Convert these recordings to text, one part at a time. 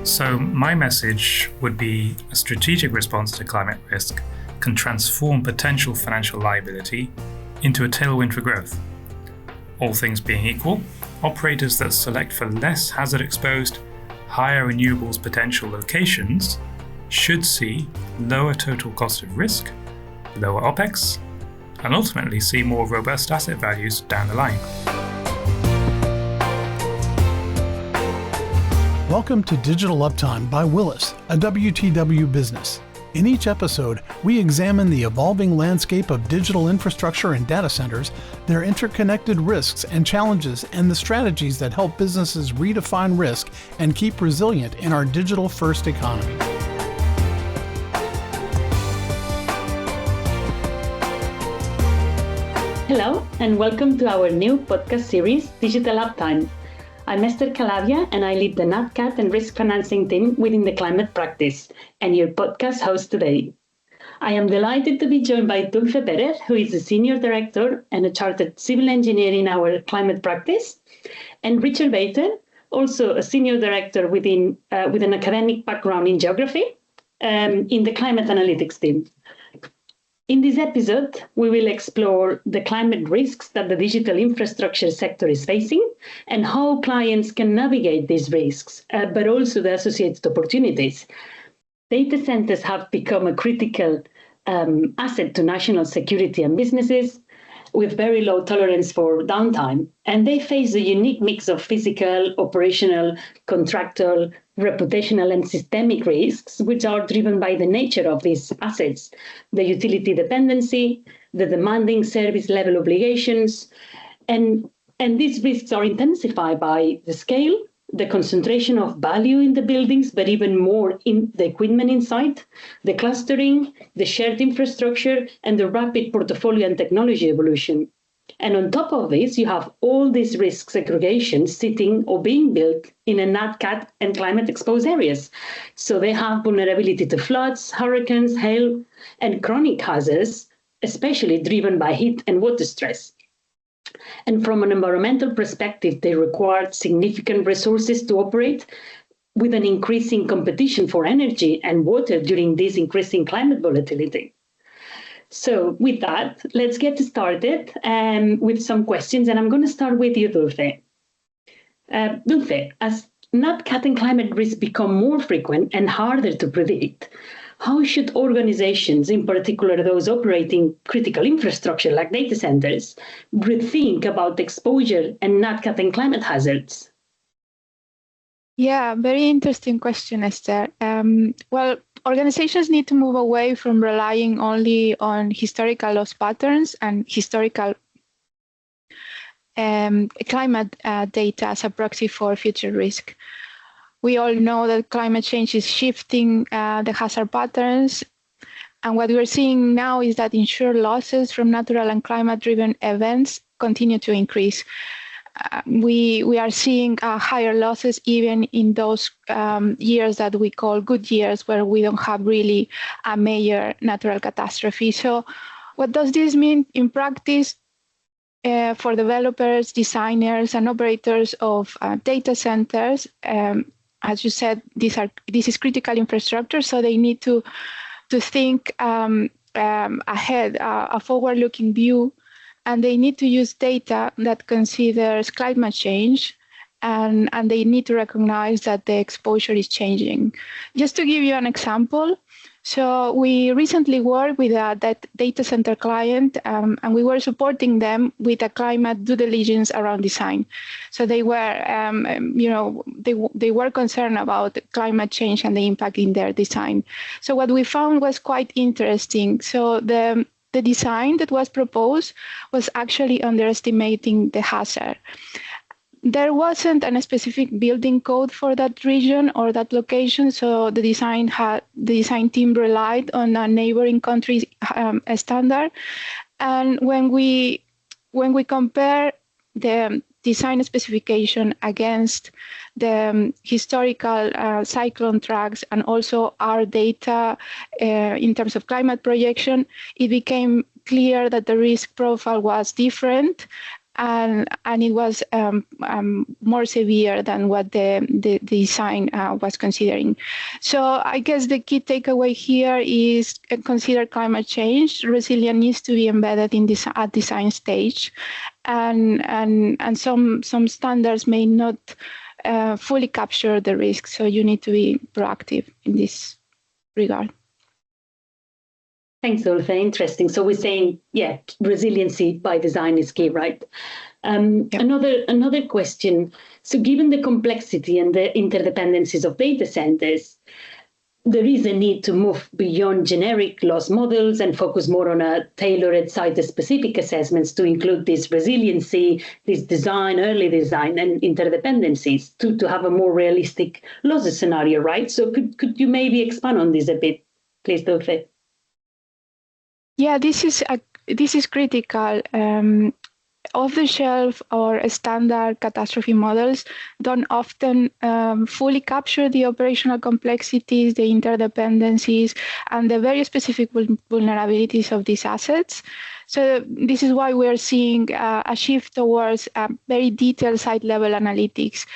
So my message would be a strategic response to climate risk can transform potential financial liability into a tailwind for growth. All things being equal, operators that select for less hazard-exposed, higher renewables potential locations should see lower total cost of risk, lower OPEX, and ultimately see more robust asset values down the line. Welcome to Digital Uptime by Willis, a WTW business. In each episode, we examine the evolving landscape of digital infrastructure and data centers, their interconnected risks and challenges, and the strategies that help businesses redefine risk and keep resilient in our digital-first economy. Hello, and welcome to our new podcast series, Digital Uptime. I'm Ester Calavia, and I lead the NatCat and risk financing team within the climate practice, and your podcast host today. I am delighted to be joined by Dulce Perez, who is the Senior Director and a Chartered Civil Engineer in our climate practice, and Richard Baton, also a Senior Director with an academic background in geography, in the climate analytics team. In this episode, we will explore the climate risks that the digital infrastructure sector is facing and how clients can navigate these risks, but also the associated opportunities. Data centers have become a critical asset to national security and businesses with very low tolerance for downtime, and they face a unique mix of physical, operational, contractual, reputational, and systemic risks, which are driven by the nature of these assets, the utility dependency, the demanding service level obligations, and these risks are intensified by the scale, the concentration of value in the buildings, but even more in the equipment inside, the clustering, the shared infrastructure, and the rapid portfolio and technology evolution. And on top of this, you have all these risk segregations sitting or being built in a NatCat and climate exposed areas. So they have vulnerability to floods, hurricanes, hail, and chronic hazards, especially driven by heat and water stress. And from an environmental perspective, they require significant resources to operate with an increasing competition for energy and water during this increasing climate volatility. So with that, let's get started with some questions. And I'm going to start with you, Dulce. Dulce, as NatCat and climate risks become more frequent and harder to predict, how should organizations, in particular those operating critical infrastructure like data centers, rethink about exposure and NatCat and climate hazards? Yeah, very interesting question, Esther. Well, organizations need to move away from relying only on historical loss patterns and historical climate data as a proxy for future risk. We all know that climate change is shifting the hazard patterns. And what we're seeing now is that insured losses from natural and climate-driven events continue to increase. We are seeing higher losses even in those years that we call good years, where we don't have really a major natural catastrophe. So what does this mean in practice for developers, designers, and operators of data centers? As you said, this is critical infrastructure, so they need to think ahead, a forward-looking view, and they need to use data that considers climate change, and they need to recognize that the exposure is changing. Just to give you an example, so we recently worked with a data center client, and we were supporting them with a climate due diligence around design. So they were, they were concerned about climate change and the impact in their design. So what we found was quite interesting. So the design that was proposed was actually underestimating the hazard. There wasn't a specific building code for that region or that location, so the design team relied on a neighboring country's standard. And when we compare the design specification against the historical cyclone tracks and also our data in terms of climate projection, it became clear that the risk profile was different. and it was more severe than what the design was considering. So I guess the key takeaway here is consider climate change. Resilience needs to be embedded in this at design stage, and some standards may not fully capture the risk. So you need to be proactive in this regard. Thanks, Dulce. Interesting. So we're saying, resiliency by design is key, right? Another question. So given the complexity and the interdependencies of data centers, there is a need to move beyond generic loss models and focus more on a tailored site-specific assessments to include this resiliency, this design, early design, and interdependencies to have a more realistic losses scenario, right? So could you maybe expand on this a bit, please, Dulce? Yeah, this is critical. Off-the-shelf or standard catastrophe models don't often fully capture the operational complexities, the interdependencies, and the very specific vulnerabilities of these assets. So this is why we're seeing a shift towards very detailed site-level analytics.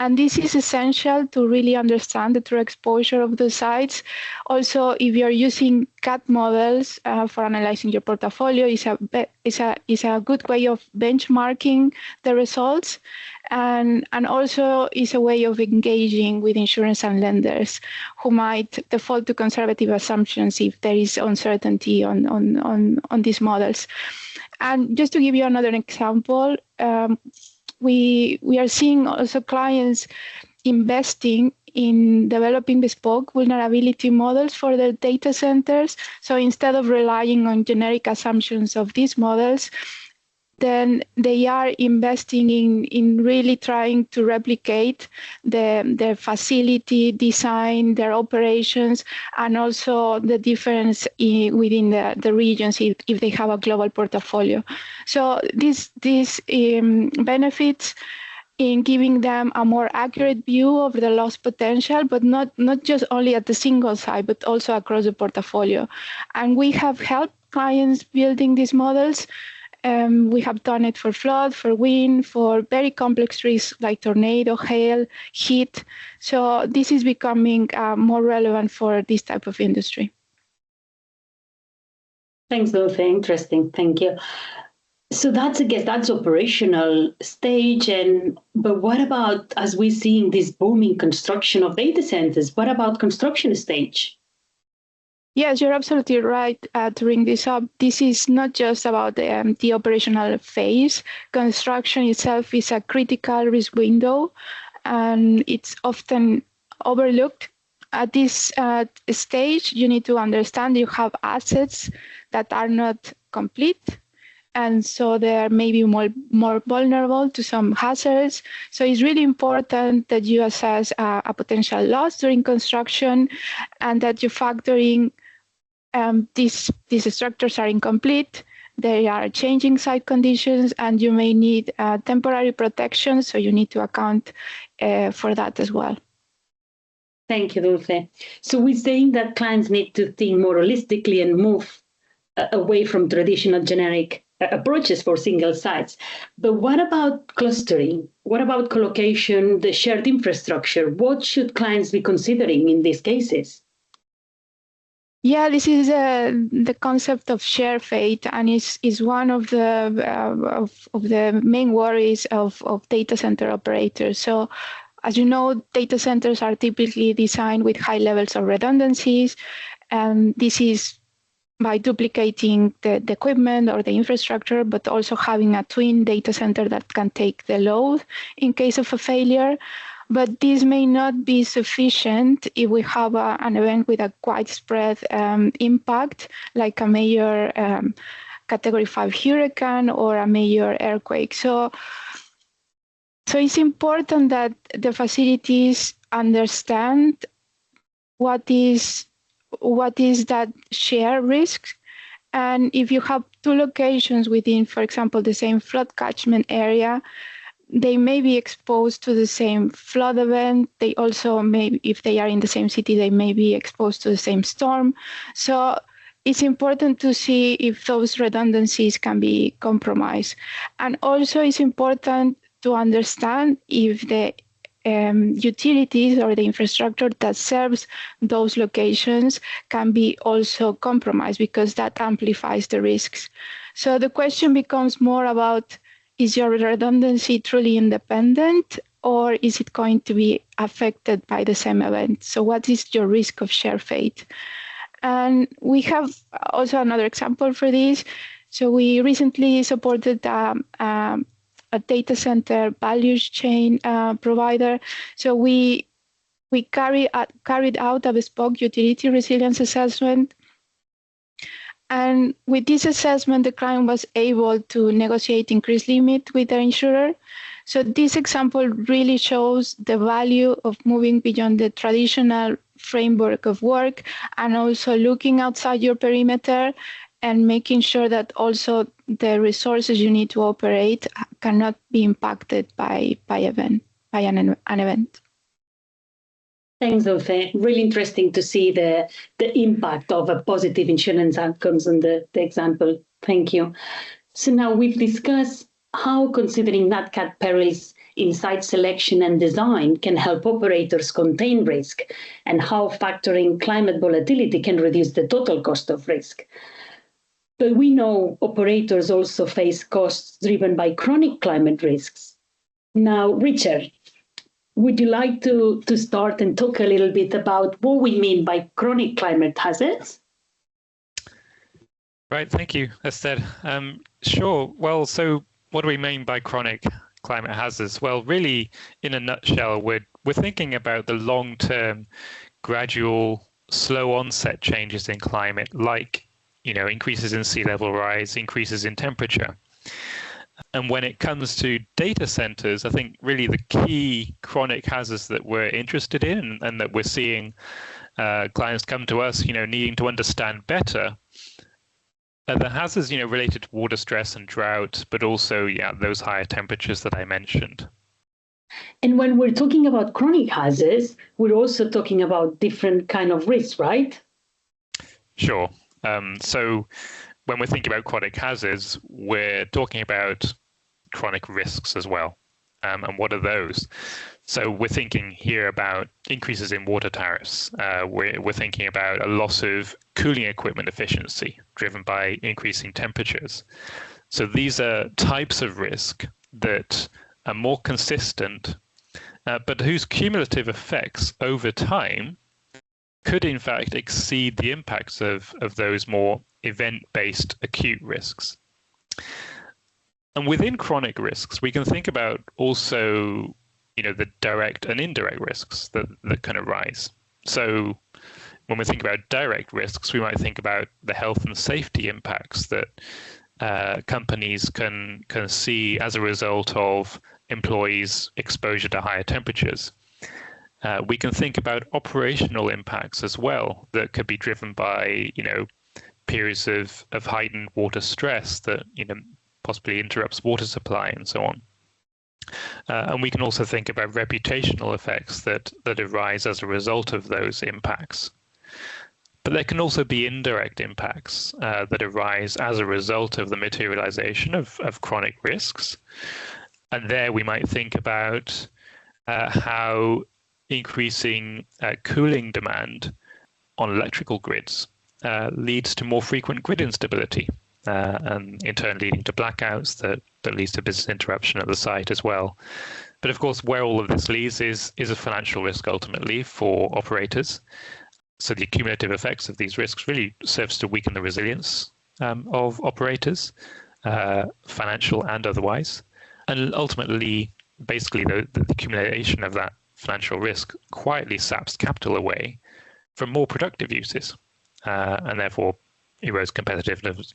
And this is essential to really understand the true exposure of the sites. Also, if you're using CAT models for analyzing your portfolio, is a good way of benchmarking the results, and also is a way of engaging with insurance and lenders who might default to conservative assumptions if there is uncertainty on these models. And just to give you another example, we are seeing also clients investing in developing bespoke vulnerability models for their data centers. So instead of relying on generic assumptions of these models, then they are investing in really trying to replicate their facility design, their operations, and also the difference within the regions if they have a global portfolio. So this benefits in giving them a more accurate view of the loss potential, but not just only at the single site, but also across the portfolio. And we have helped clients building these models. We have done it for flood, for wind, for very complex risks like tornado, hail, heat. So this is becoming more relevant for this type of industry. Thanks, Dulce. Interesting. Thank you. So that's operational stage. But what about, as we're seeing this booming construction of data centers, what about construction stage? Yes, you're absolutely right to bring this up. This is not just about the operational phase. Construction itself is a critical risk window, and it's often overlooked. At this stage, you need to understand you have assets that are not complete, and so they are maybe more vulnerable to some hazards. So it's really important that you assess a potential loss during construction, and that you factor in these structures are incomplete, they are changing site conditions, and you may need temporary protection, so you need to account for that as well. Thank you, Dulce. So we're saying that clients need to think more holistically and move away from traditional generic approaches for single sites. But what about clustering? What about collocation, the shared infrastructure? What should clients be considering in these cases? Yeah, this is the concept of share fate, and is one of the main worries of data center operators. So, as you know, data centers are typically designed with high levels of redundancies, and this is by duplicating the equipment or the infrastructure, but also having a twin data center that can take the load in case of a failure. But this may not be sufficient if we have an event with a widespread impact, like a major Category 5 hurricane or a major earthquake. So it's important that the facilities understand what is that share risk. And if you have two locations within, for example, the same flood catchment area, they may be exposed to the same flood event. They also may, if they are in the same city, they may be exposed to the same storm. So it's important to see if those redundancies can be compromised. And also it's important to understand if the utilities or the infrastructure that serves those locations can be also compromised, because that amplifies the risks. So the question becomes more about, is your redundancy truly independent, or is it going to be affected by the same event? So what is your risk of share fate? And we have also another example for this. So we recently supported a data center values chain provider. So we carried out a bespoke utility resilience assessment. And with this assessment, the client was able to negotiate increased limit with their insurer. So this example really shows the value of moving beyond the traditional framework of work and also looking outside your perimeter and making sure that also the resources you need to operate cannot be impacted by an event. Thanks, Dulce. Really interesting to see the impact of a positive insurance outcomes on the example. Thank you. So now we've discussed how considering NatCat perils in site selection and design can help operators contain risk, and how factoring climate volatility can reduce the total cost of risk. But we know operators also face costs driven by chronic climate risks. Now, Richard, would you like to start and talk a little bit about what we mean by chronic climate hazards? Right, thank you, Esther. Sure. Well, so what do we mean by chronic climate hazards? Well, really, in a nutshell, we're thinking about the long-term, gradual, slow onset changes in climate, like increases in sea level rise, increases in temperature. And when it comes to data centers, I think really the key chronic hazards that we're interested in and that we're seeing clients come to us, needing to understand better, are the hazards, related to water stress and drought, but also, those higher temperatures that I mentioned. And when we're talking about chronic hazards, we're also talking about different kind of risks, right? Sure. So when we're thinking about chronic hazards, we're talking about chronic risks as well. And what are those? So we're thinking here about increases in water tariffs. We're thinking about a loss of cooling equipment efficiency driven by increasing temperatures. So these are types of risk that are more consistent, but whose cumulative effects over time could in fact exceed the impacts of those more event-based acute risks. And within chronic risks, we can think about also, the direct and indirect risks that can arise. So when we think about direct risks, we might think about the health and safety impacts that companies can see as a result of employees' exposure to higher temperatures. We can think about operational impacts as well that could be driven by, periods of heightened water stress that, possibly interrupts water supply and so on. And we can also think about reputational effects that arise as a result of those impacts. But there can also be indirect impacts that arise as a result of the materialization of chronic risks. And there we might think about how increasing cooling demand on electrical grids leads to more frequent grid instability, and in turn leading to blackouts that leads to business interruption at the site as well. But of course, where all of this leads is a financial risk ultimately for operators. So the cumulative effects of these risks really serves to weaken the resilience of operators, financial and otherwise. And ultimately, basically, the accumulation of that financial risk quietly saps capital away from more productive uses, and therefore erodes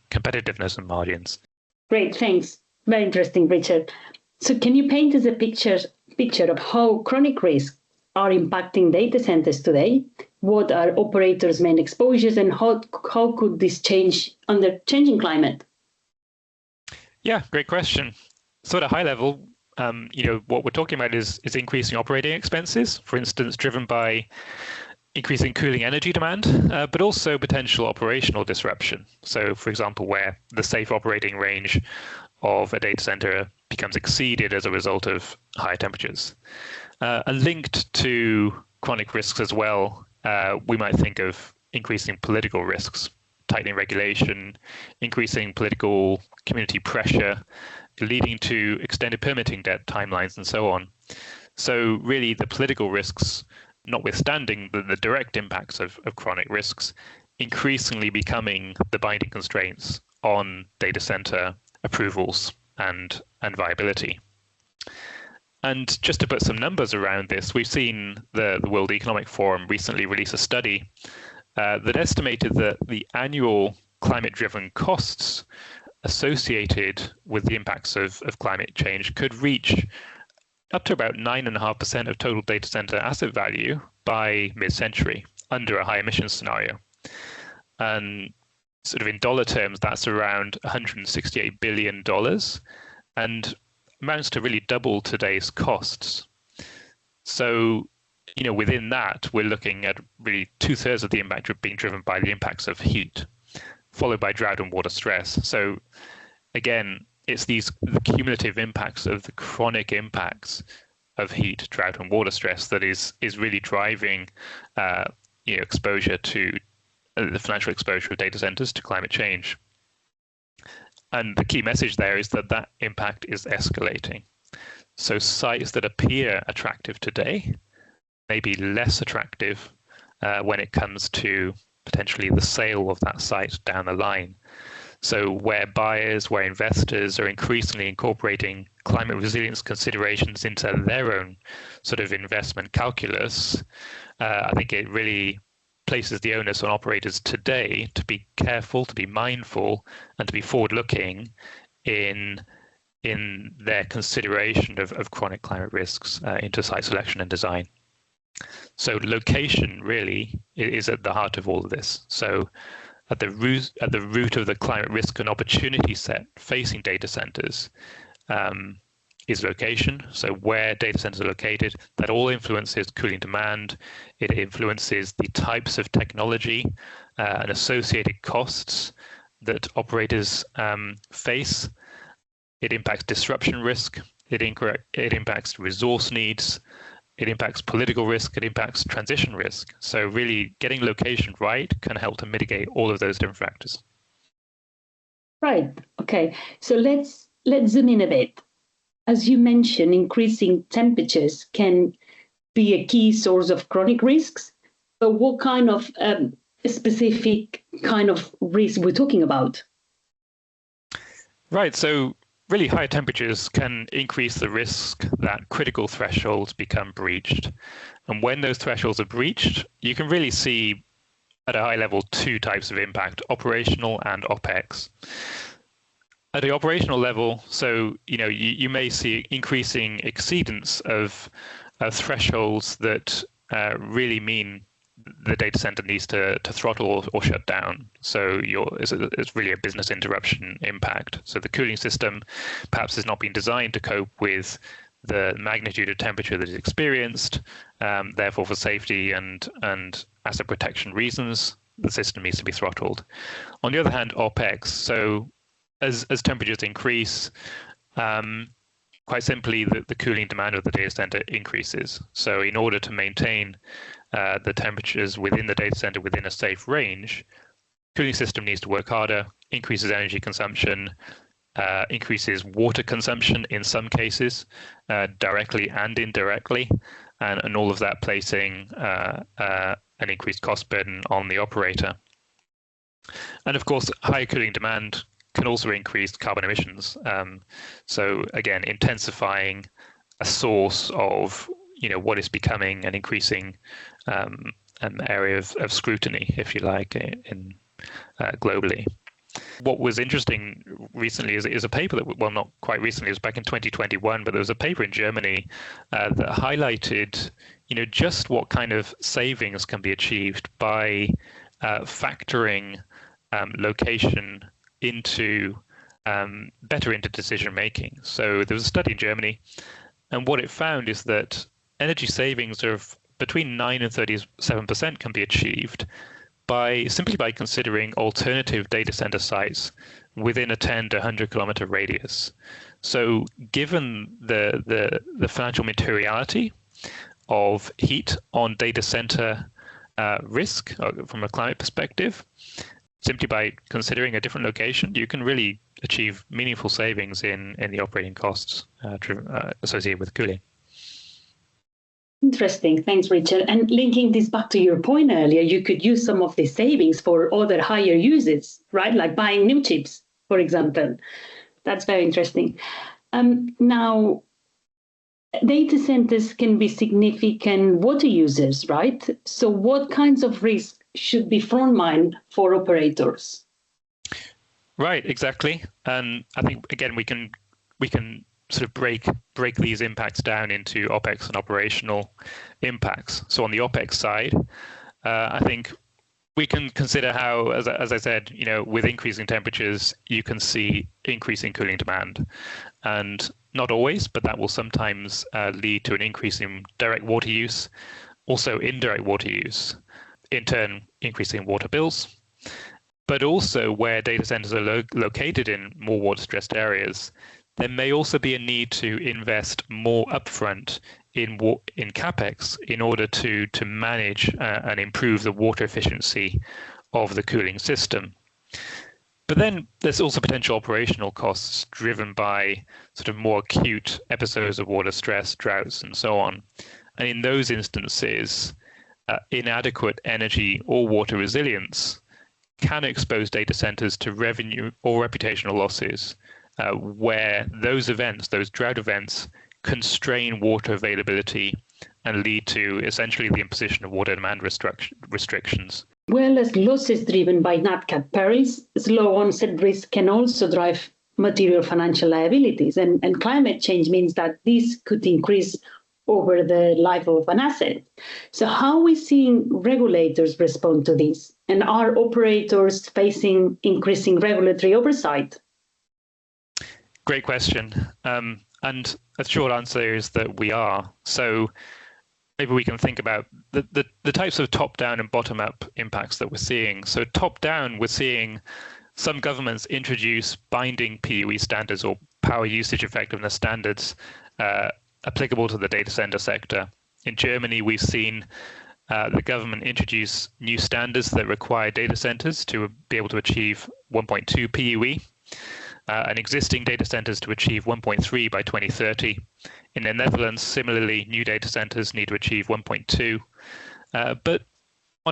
competitiveness and margins. Great, thanks. Very interesting, Richard. So can you paint us a picture of how chronic risks are impacting data centers today? What are operators' main exposures, and how could this change under changing climate? Yeah, great question. So at a high level, what we're talking about is increasing operating expenses, for instance, driven by increasing cooling energy demand, but also potential operational disruption. So, for example, where the safe operating range of a data center becomes exceeded as a result of higher temperatures. And linked to chronic risks as well, we might think of increasing political risks, tightening regulation, increasing political community pressure, leading to extended permitting timelines and so on. So really the political risks, notwithstanding the direct impacts of chronic risks, increasingly becoming the binding constraints on data center approvals and viability. And just to put some numbers around this, we've seen the World Economic Forum recently release a study that estimated that the annual climate-driven costs associated with the impacts of climate change could reach up to about 9.5% of total data center asset value by mid-century under a high emissions scenario. And sort of in dollar terms, that's around $168 billion and amounts to really double today's costs. So, within that, we're looking at really 2/3 of the impact being driven by the impacts of heat, followed by drought and water stress. So again, it's the cumulative impacts of the chronic impacts of heat, drought, and water stress that is really driving exposure to the financial exposure of data centers to climate change. And the key message there is that impact is escalating. So sites that appear attractive today may be less attractive when it comes to potentially the sale of that site down the line. So where investors are increasingly incorporating climate resilience considerations into their own sort of investment calculus, I think it really places the onus on operators today to be careful, to be mindful, and to be forward-looking in their consideration of chronic climate risks into site selection and design. So location really is at the heart of all of this. So at the root of the climate risk and opportunity set facing data centers is location. So where data centers are located, that all influences cooling demand. It influences the types of technology and associated costs that operators face. It impacts disruption risk. It impacts resource needs. It impacts political risk. It impacts transition risk. So really getting location right can help to mitigate all of those different factors. Right. Okay. So let's zoom in a bit. As you mentioned, increasing temperatures can be a key source of chronic risks. But what kind of specific kind of risk we're talking about? Right. So really high temperatures can increase the risk that critical thresholds become breached. And when those thresholds are breached, you can really see at a high level two types of impact, operational and OPEX. At the operational level, so you may see increasing exceedance of thresholds that really mean the data center needs to throttle or shut down. So it's really a business interruption impact. So the cooling system perhaps has not been designed to cope with the magnitude of temperature that is experienced. Therefore, for safety and asset protection reasons, the system needs to be throttled. On the other hand, OPEX. So as temperatures increase, quite simply, the cooling demand of the data center increases. So in order to maintain the temperatures within the data center within a safe range, cooling system needs to work harder, increases energy consumption, increases water consumption in some cases, directly and indirectly, and all of that placing an increased cost burden on the operator. And of course, higher cooling demand can also increase carbon emissions. So again, intensifying a source of what is becoming an increasing area of scrutiny, if you like, in globally. What was interesting recently is a paper that, well, not quite recently, it was back in 2021, but there was a paper in Germany that highlighted, just what kind of savings can be achieved by factoring location into better into decision making. So there was a study in Germany, and what it found is that energy savings of between 9 and 37% can be achieved simply by considering alternative data center sites within a 10 to 100 kilometer radius. So given the financial materiality of heat on data center risk from a climate perspective, simply by considering a different location, you can really achieve meaningful savings in the operating costs associated with cooling. Interesting. Thanks, Richard. And linking this back to your point earlier, you could use some of the savings for other higher uses, right? Like buying new chips, for example. That's very interesting. Now, data centers can be significant water users, right? So what kinds of risks should be front mind for operators? Right, exactly. And I think, again, we can sort of break these impacts down into OPEX and operational impacts. So on the OPEX side, I think we can consider how, as I said, with increasing temperatures, you can see increasing cooling demand. And not always, but that will sometimes lead to an increase in direct water use, also indirect water use, in turn increasing water bills. But also where data centers are located in more water-stressed areas, there may also be a need to invest more upfront in capex in order to manage and improve the water efficiency of the cooling system. But then there's also potential operational costs driven by sort of more acute episodes of water stress, droughts, and so on. And in those instances, inadequate energy or water resilience can expose data centers to revenue or reputational losses, where those drought events, constrain water availability and lead to essentially the imposition of water demand restrictions. Well, as losses driven by NatCat perils, slow onset risk can also drive material financial liabilities. And climate change means that these could increase over the life of an asset. So how are we seeing regulators respond to this? And are operators facing increasing regulatory oversight? Great question. And a short answer is that we are. So maybe we can think about the types of top-down and bottom-up impacts that we're seeing. So top-down, we're seeing some governments introduce binding PUE standards or power usage effectiveness standards applicable to the data center sector. In Germany, we've seen the government introduce new standards that require data centers to be able to achieve 1.2 PUE. And existing data centers to achieve 1.3 by 2030. In the Netherlands, similarly, new data centers need to achieve 1.2. But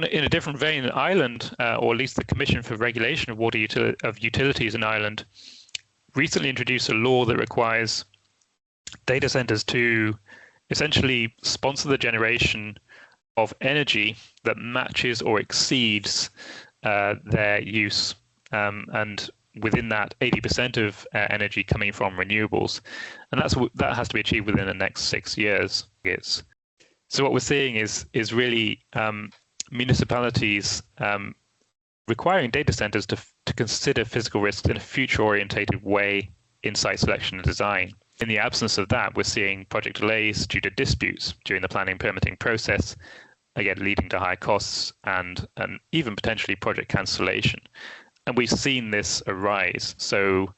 in a different vein, Ireland, or at least the Commission for Regulation of Utilities in Ireland, recently introduced a law that requires data centers to essentially sponsor the generation of energy that matches or exceeds their use. And within that, 80% of energy coming from renewables, and that has to be achieved within the next 6 years. So what we're seeing is really municipalities requiring data centers to consider physical risks in a future-orientated way in site selection and design. In the absence of that, we're seeing project delays due to disputes during the planning permitting process, again leading to high costs and even potentially project cancellation. And we've seen this arise. So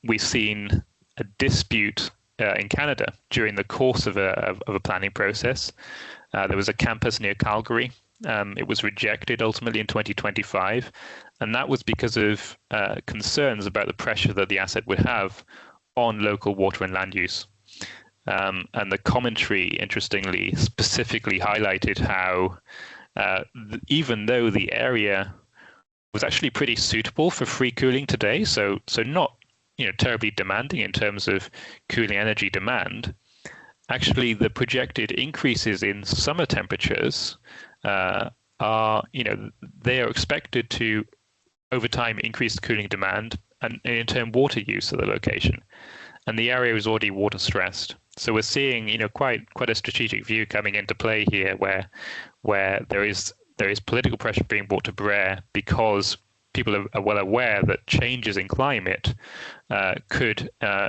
we've seen a dispute in Canada during the course of a planning process. There was a campus near Calgary. It was rejected ultimately in 2025. And that was because of concerns about the pressure that the asset would have on local water and land use. And the commentary, interestingly, specifically highlighted how even though the area was actually pretty suitable for free cooling today, so not terribly demanding in terms of cooling energy demand, actually the projected increases in summer temperatures are they are expected to over time increase cooling demand and in turn water use at the location, and the area is already water stressed. So we're seeing quite a strategic view coming into play here, where there is political pressure being brought to bear because people are well aware that changes in climate could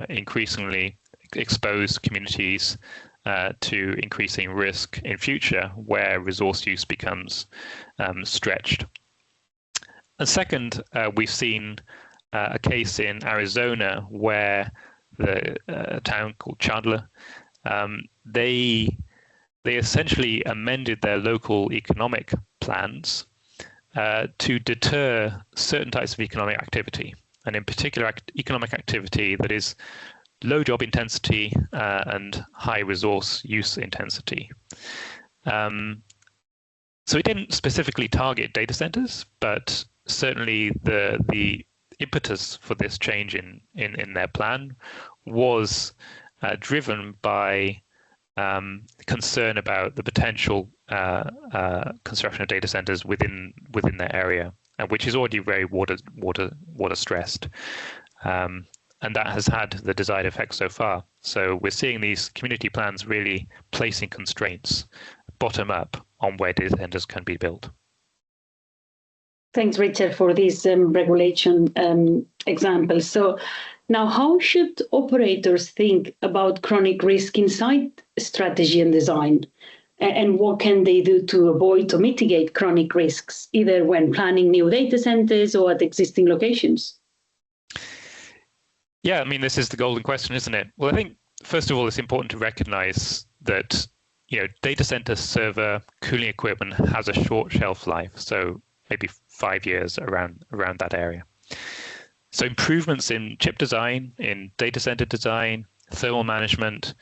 increasingly expose communities to increasing risk in future where resource use becomes stretched. And second, we've seen a case in Arizona where a town called Chandler, they essentially amended their local economic plans to deter certain types of economic activity, and in particular economic activity that is low job intensity and high resource use intensity. So it didn't specifically target data centers, but certainly the impetus for this change in their plan was driven by concern about the potential construction of data centers within their area, which is already very water stressed. And that has had the desired effect so far. So we're seeing these community plans really placing constraints bottom up on where data centers can be built. Thanks, Richard, for these regulation examples. So now, how should operators think about chronic risk in site strategy and design? And what can they do to avoid or mitigate chronic risks, either when planning new data centers or at existing locations? Yeah, I mean, this is the golden question, isn't it? Well, I think, first of all, it's important to recognize that, data center server cooling equipment has a short shelf life, so maybe 5 years around that area. So improvements in chip design, in data center design, thermal management,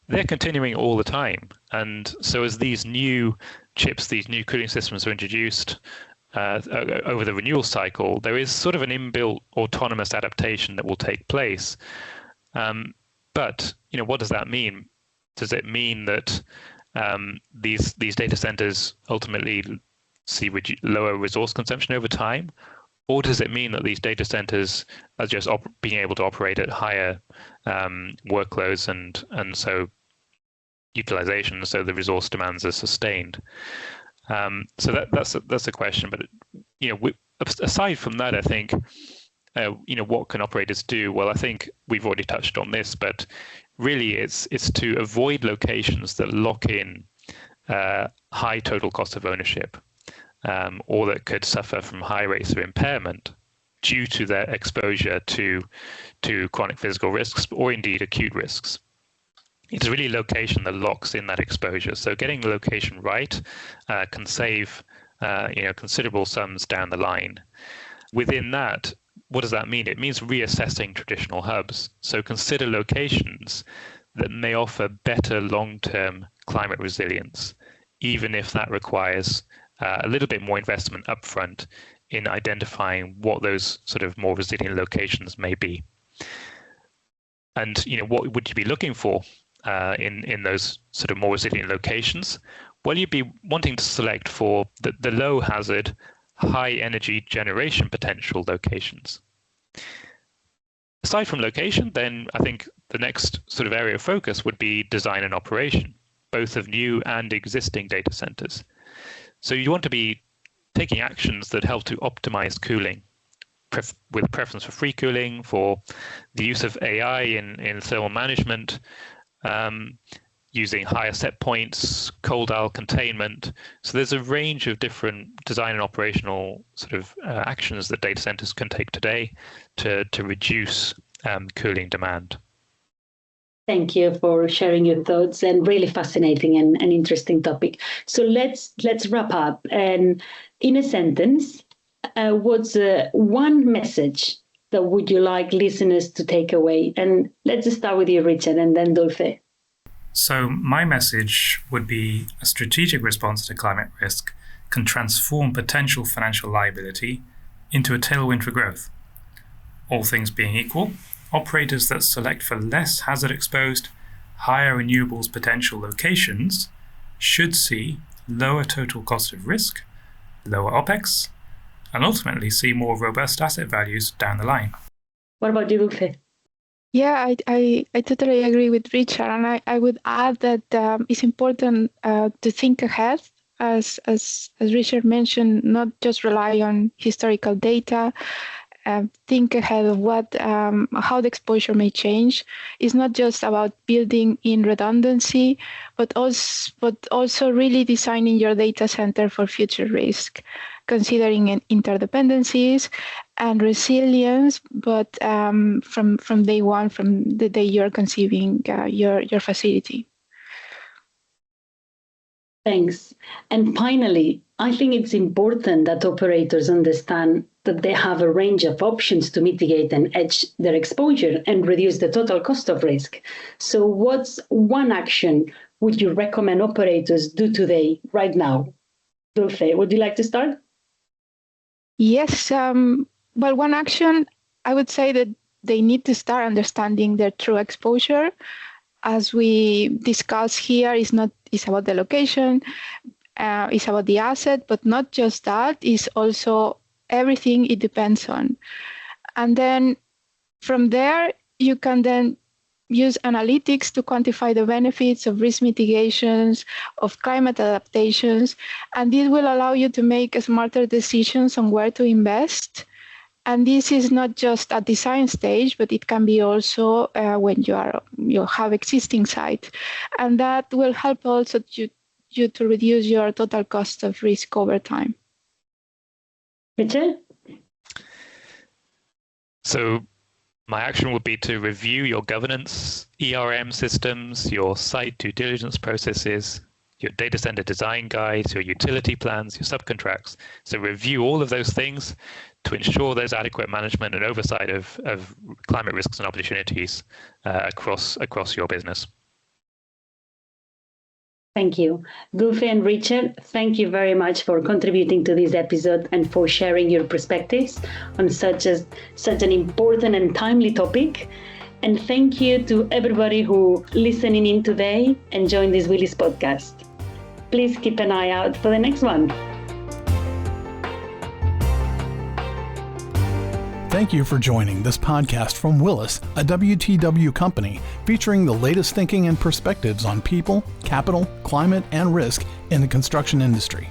they're continuing all the time. And so as these new chips, these new cooling systems are introduced over the renewal cycle, there is sort of an inbuilt autonomous adaptation that will take place. But what does that mean? Does it mean that these data centers ultimately see lower resource consumption over time? Or does it mean that these data centers are just being able to operate at higher workloads and so utilization, so the resource demands are sustained? So that's a question. But aside from that, I think what can operators do? Well, I think we've already touched on this, but really it's to avoid locations that lock in high total cost of ownership. Or that could suffer from high rates of impairment due to their exposure to chronic physical risks or indeed acute risks. It's really location that locks in that exposure. So getting the location right can save considerable sums down the line. Within that, what does that mean? It means reassessing traditional hubs. So consider locations that may offer better long-term climate resilience, even if that requires a little bit more investment upfront in identifying what those sort of more resilient locations may be. And what would you be looking for in those sort of more resilient locations? Well, you'd be wanting to select for the low hazard, high energy generation potential locations. Aside from location, then I think the next sort of area of focus would be design and operation, both of new and existing data centers. So you want to be taking actions that help to optimize cooling, with preference for free cooling, for the use of AI in thermal management, using higher set points, cold aisle containment. So there's a range of different design and operational sort of actions that data centers can take today to reduce cooling demand. Thank you for sharing your thoughts, and really fascinating and interesting topic. So let's wrap up. And in a sentence, what's one message that would you like listeners to take away? And let's start with you, Richard, and then Dulce. So my message would be a strategic response to climate risk can transform potential financial liability into a tailwind for growth. All things being equal, operators that select for less hazard-exposed, higher renewables potential locations should see lower total cost of risk, lower OPEX, and ultimately see more robust asset values down the line. What about you, Dulce? Yeah, I totally agree with Richard, and I would add that it's important to think ahead, as Richard mentioned, not just rely on historical data. think ahead of how the exposure may change. It's not just about building in redundancy, but also really designing your data center for future risk, considering interdependencies and resilience, but from day one, from the day you're conceiving your facility. Thanks. And finally, I think it's important that operators understand that they have a range of options to mitigate and hedge their exposure and reduce the total cost of risk. So what's one action would you recommend operators do today, right now? Dulce, would you like to start? Yes. Well, one action, I would say that they need to start understanding their true exposure. As we discuss here, it's about the location, it's about the asset, but not just that, it's also everything it depends on. And then from there, you can then use analytics to quantify the benefits of risk mitigations, of climate adaptations, and this will allow you to make smarter decisions on where to invest. And this is not just at design stage, but it can be also when you have existing site. And that will help also you to reduce your total cost of risk over time. Richard? So my action would be to review your governance, ERM systems, your site due diligence processes, your data center design guides, your utility plans, your subcontracts. So review all of those things to ensure there's adequate management and oversight of climate risks and opportunities across your business. Thank you. Dulce and Richard, thank you very much for contributing to this episode and for sharing your perspectives on such an important and timely topic. And thank you to everybody who listening in today and joined this Willis podcast. Please keep an eye out for the next one. Thank you for joining this podcast from Willis, a WTW company featuring the latest thinking and perspectives on people, capital, climate, and risk in the construction industry.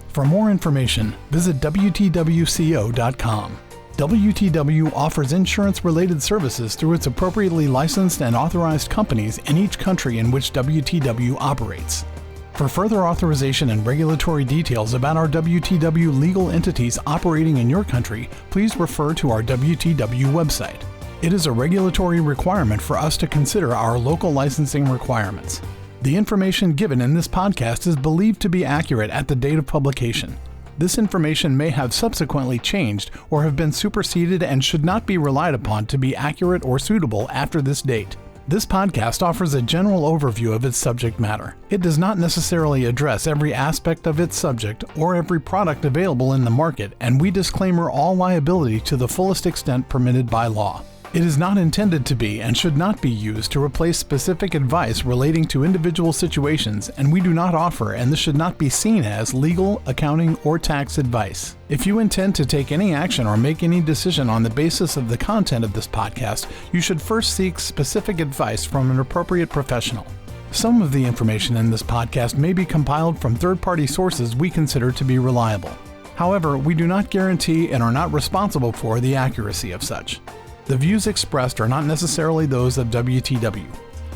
For more information, visit WTWCO.com. WTW offers insurance-related services through its appropriately licensed and authorized companies in each country in which WTW operates. For further authorization and regulatory details about our WTW legal entities operating in your country, please refer to our WTW website. It is a regulatory requirement for us to consider our local licensing requirements. The information given in this podcast is believed to be accurate at the date of publication. This information may have subsequently changed or have been superseded and should not be relied upon to be accurate or suitable after this date. This podcast offers a general overview of its subject matter. It does not necessarily address every aspect of its subject or every product available in the market, and we disclaimer all liability to the fullest extent permitted by law. It is not intended to be and should not be used to replace specific advice relating to individual situations, and we do not offer, and this should not be seen as, legal, accounting, or tax advice. If you intend to take any action or make any decision on the basis of the content of this podcast, you should first seek specific advice from an appropriate professional. Some of the information in this podcast may be compiled from third-party sources we consider to be reliable. However, we do not guarantee and are not responsible for the accuracy of such. The views expressed are not necessarily those of WTW.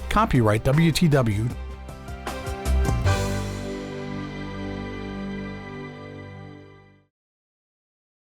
Copyright WTW